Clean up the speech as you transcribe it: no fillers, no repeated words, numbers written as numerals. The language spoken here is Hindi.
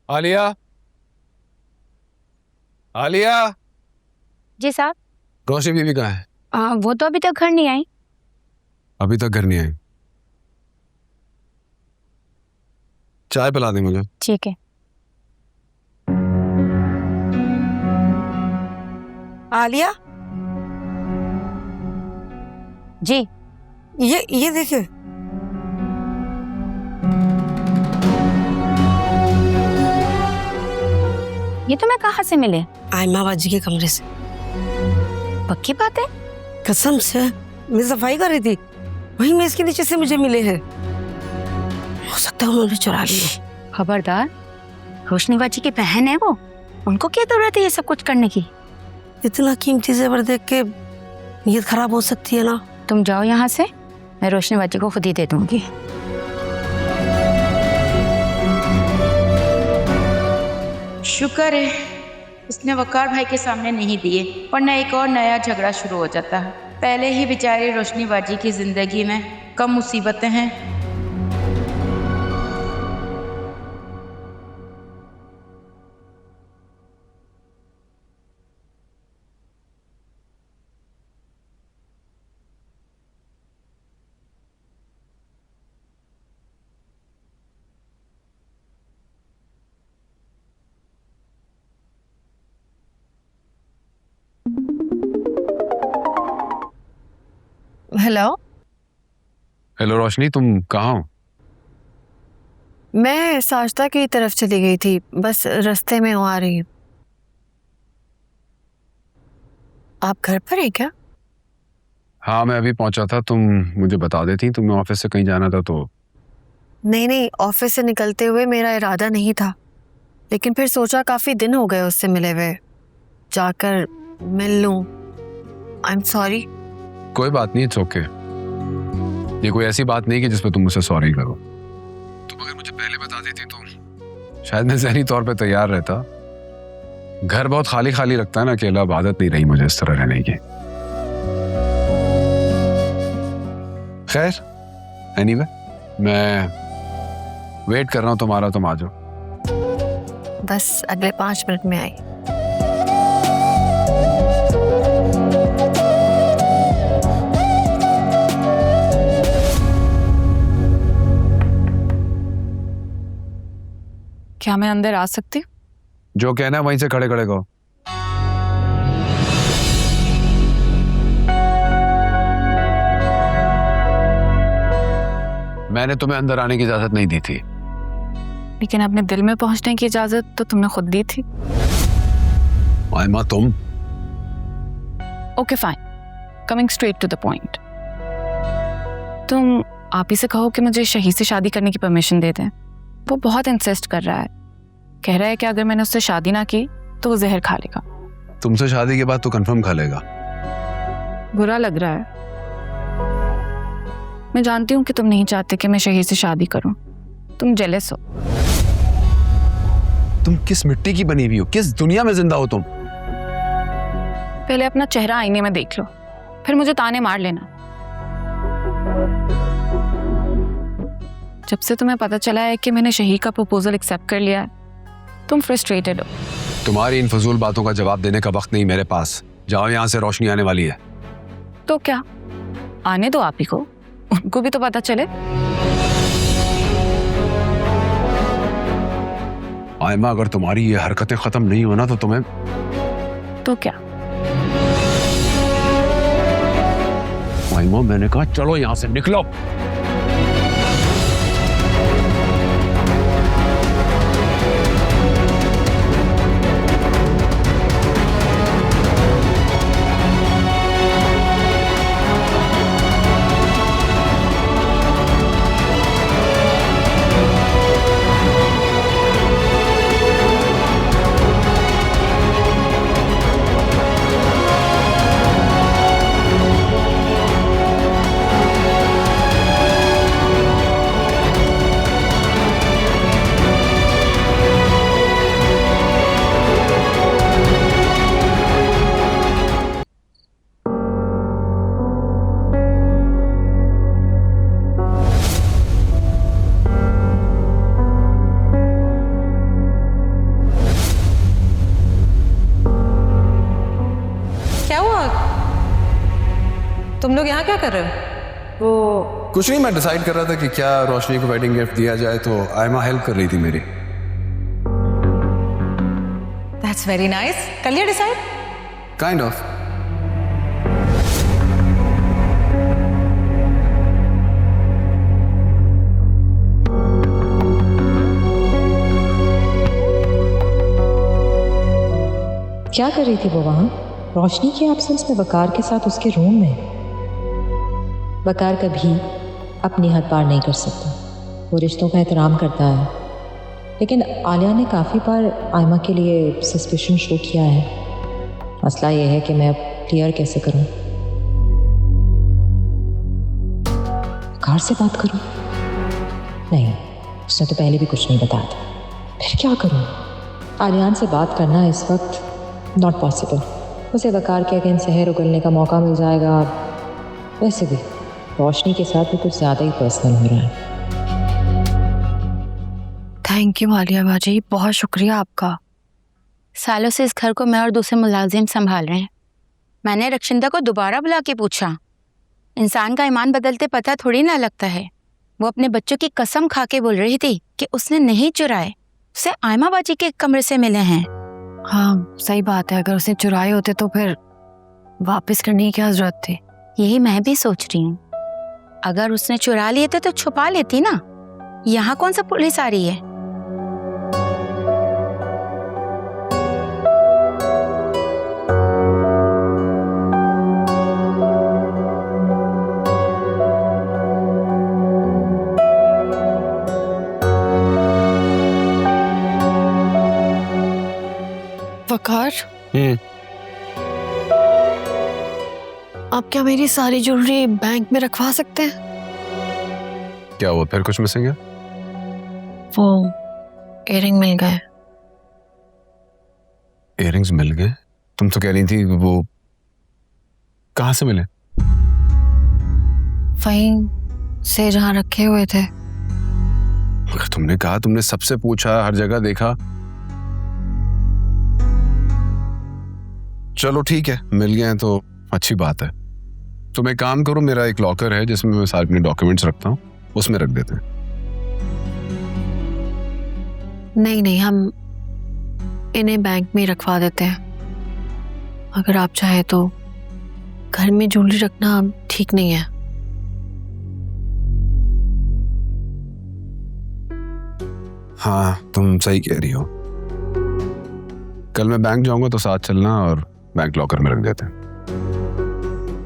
आलिया, आलिया। जी साहब। रोशनी बीबी कहाँ है? वो तो अभी तक घर नहीं आई। अभी तक घर नहीं आई? चाय पिला दे मुझे। ठीक है। आलिया, जी। ये देखिए। ये तुम्हें कहाँ से मिले? आयमा बाजी के कमरे से। पक्की बात है? कसम से, मैं सफाई कर रही थी, वहीं मेज के नीचे से मुझे मिले हैं। हो सकता है उन्होंने चुरा लिए। खबरदार, रोशनी बाजी की बहन है वो, उनको क्या जरूरत है ये सब कुछ करने की? इतना कीमती जेवर देख के नीयत खराब हो सकती है ना। तुम जाओ यहाँ से, मैं रोशनी बाजी को खुद ही दे दूंगी। शुक्र है उसने वकार भाई के सामने नहीं दिए, वरना एक और नया झगड़ा शुरू हो जाता है। पहले ही बेचारी रोशनी बाजी की जिंदगी में कम मुसीबतें हैं। हेलो। हेलो रोशनी, तुम कहाँ हो? मैं साजदा की तरफ चली गई थी, बस रास्ते में आ रही हूँ। आप घर पर हैं क्या? हाँ, मैं अभी पहुंचा था। तुम मुझे बता देती, तुम्हें ऑफिस से कहीं जाना था तो। नहीं, ऑफिस से निकलते हुए मेरा इरादा नहीं था, लेकिन फिर सोचा काफी दिन हो गए उससे मिले हुए, जाकर मिल लूं। I am sorry. कोई बात नहीं, इट्स ओके। ये कोई ऐसी बात नहीं कि जिस पे तुम मुझसे सॉरी करो। तुम अगर मुझे पहले बता देती तो शायद मैं ज़हनी तौर पे तैयार रहता। घर बहुत खाली खाली लगता है ना अकेला, अब आदत नहीं रही मुझे इस तरह रहने की। खैर, एनीवे, मैं वेट कर रहा हूँ तुम्हारा, तुम आ जाओ। बस अगले 5 मिनट में आई। क्या मैं अंदर आ सकती हूँ? जो कहना है वहीं से खड़े खड़े कहो। मैंने तुम्हें अंदर आने की इजाजत नहीं दी थी। लेकिन अपने दिल में पहुंचने की इजाजत तो तुमने खुद दी थी। आयमा, तुम। Okay fine, coming straight to the point. तुम आप ही से कहो कि मुझे शहीद से शादी करने की परमिशन दे दें। वो बहुत इंसिस्ट कर रहा है, कह रहा है कि अगर मैंने उससे शादी ना की तो वो जहर खा लेगा। तुमसे शादी के बाद तो कंफर्म खा लेगा। बुरा लग रहा है। मैं जानती हूँ कि तुम नहीं चाहते कि मैं शहीद से शादी करूं। तुम जेलस हो। तुम किस मिट्टी की बनी हुई हो? किस दुनिया में जिंदा हो तुम? पहले अपना चेहरा आईने में देख लो, फिर मुझे ताने मार लेना। जब से तुम्हें पता चला है कि मैंने शहीद का प्रपोजल एक्सेप्ट कर लिया है, तुम फ्रस्ट्रेटेड हो। तुम्हारी इन फजूल बातों का जवाब देने का वक्त नहीं मेरे पास। जाओ, यहाँ से रोशनी आने वाली है। तो क्या, आने दो आप ही को, उनको भी तो पता चले। आयमा, अगर तुम्हारी ये हरकतें खत्म नहीं होना तो तुम्हें। तो क्या? आयमा, मैंने कहा चलो यहाँ से निकलो। लोग यहाँ क्या कर रहे हो? वो कुछ नहीं, मैं डिसाइड कर रहा था कि क्या रोशनी को वेडिंग गिफ्ट दिया जाए, तो आयमा हेल्प कर रही थी मेरी। That's very nice. कर लिया डिसाइड? Kind of. क्या कर रही थी वो वहाँ रोशनी की एब्सेंस में वकार के साथ उसके रूम में? वकार कभी अपनी हद पार नहीं कर सकता, वो रिश्तों का एहतराम करता है। लेकिन आलिया ने काफ़ी बार आयमा के लिए सस्पिशन शो किया है। मसला ये है कि मैं अब क्लियर कैसे करूं? वकार से बात करूं? नहीं, उसने तो पहले भी कुछ नहीं बताया था। फिर क्या करूं? आलियान से बात करना इस वक्त नॉट पॉसिबल। उसे वकार के अगेंस्ट जहर उगलने का मौका मिल जाएगा। वैसे भी रोशनी के साथ भी कुछ ज़्यादा ही पर्सनल हो रहा है। थैंक यू आलिया बाजी, बहुत शुक्रिया आपका। सालों से इस घर को मैं और दूसरे मुलाजिम संभाल रहे हैं। मैंने रक्षिंदा को दोबारा बुला के पूछा, इंसान का ईमान बदलते पता थोड़ी ना लगता है। वो अपने बच्चों की कसम खा के बोल रही थी कि उसने नहीं चुराए, उसे आयमा बाजी के कमरे से मिले हैं। हाँ सही बात है, अगर उसने चुराए होते तो फिर वापस करने की क्या जरूरत थी? यही मैं भी सोच रही हूँ। अगर उसने चुरा लिए थे तो छुपा लेती ना। यहाँ कौन सा पुलिस आ रही है? वकार, आप क्या मेरी सारी ज्वेलरी बैंक में रखवा सकते हैं? क्या हुआ, फिर कुछ मिसिंग है? वो इयररिंग मिल गए। इयररिंग्स मिल गए? तुम तो कह रही थी वो कहाँ से मिले? वहीं से जहाँ रखे हुए थे। मगर तुमने कहा तुमने सबसे पूछा, हर जगह देखा। चलो ठीक है, मिल गए हैं तो अच्छी बात है। तो मैं काम करूं, मेरा एक लॉकर है जिसमें मैं सारे अपने डॉक्यूमेंट्स रखता हूँ, उसमें रख देते हैं। नहीं नहीं, हम इन्हें बैंक में ही रखवा देते हैं। अगर आप चाहे तो घर में ज्वेलरी रखना ठीक नहीं है। हाँ तुम सही कह रही हो। कल मैं बैंक जाऊंगा तो साथ चलना और बैंक लॉकर में रख देते हैं।